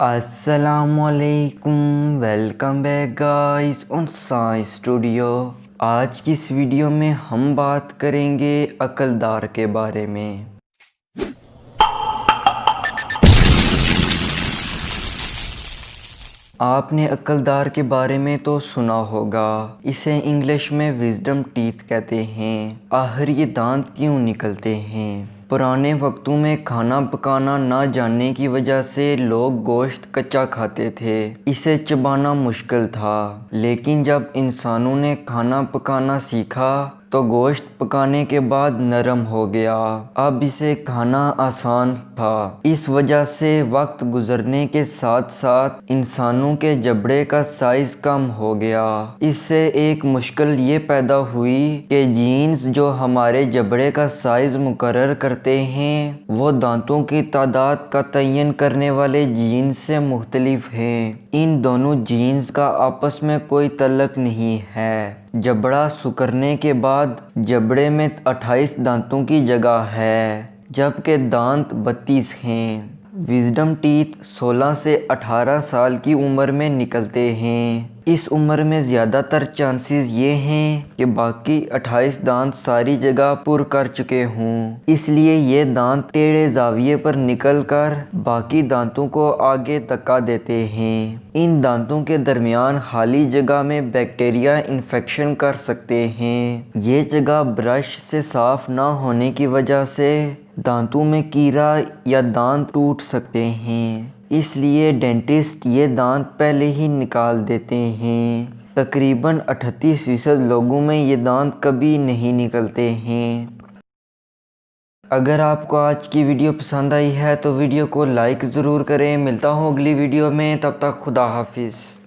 السلام علیکم، welcome back guys on science studio. آج کی اس ویڈیو میں ہم بات کریں گے عقلدار کے بارے میں۔ آپ نے عقلدار کے بارے میں تو سنا ہوگا، اسے انگلش میں وزڈم ٹیتھ کہتے ہیں۔ آخر یہ دانت کیوں نکلتے ہیں؟ پرانے وقتوں میں کھانا پکانا نہ جاننے کی وجہ سے لوگ گوشت کچا کھاتے تھے، اسے چبانا مشکل تھا۔ لیکن جب انسانوں نے کھانا پکانا سیکھا تو گوشت پکانے کے بعد نرم ہو گیا، اب اسے کھانا آسان تھا۔ اس وجہ سے وقت گزرنے کے ساتھ ساتھ انسانوں کے جبڑے کا سائز کم ہو گیا۔ اس سے ایک مشکل یہ پیدا ہوئی کہ جینز جو ہمارے جبڑے کا سائز مقرر کرتے ہیں وہ دانتوں کی تعداد کا تعین کرنے والے جینز سے مختلف ہیں۔ ان دونوں جینز کا آپس میں کوئی تعلق نہیں ہے۔ جبڑا سکڑنے کے بعد جبڑے میں 28 دانتوں کی جگہ ہے، جبکہ دانت 32 ہیں۔ وزڈم ٹیتھ 16 سے 18 سال کی عمر میں نکلتے ہیں۔ اس عمر میں زیادہ تر چانسز یہ ہیں کہ باقی 28 دانت ساری جگہ پر کر چکے ہوں، اس لیے یہ دانت ٹیڑھے زاویے پر نکل کر باقی دانتوں کو آگے دھکا دیتے ہیں۔ ان دانتوں کے درمیان خالی جگہ میں بیکٹیریا انفیکشن کر سکتے ہیں۔ یہ جگہ برش سے صاف نہ ہونے کی وجہ سے دانتوں میں کیڑا یا دانت ٹوٹ سکتے ہیں، اس لیے ڈینٹسٹ یہ دانت پہلے ہی نکال دیتے ہیں۔ تقریباً 38% لوگوں میں یہ دانت کبھی نہیں نکلتے ہیں۔ اگر آپ کو آج کی ویڈیو پسند آئی ہے تو ویڈیو کو لائک ضرور کریں۔ ملتا ہوں اگلی ویڈیو میں، تب تک خدا حافظ۔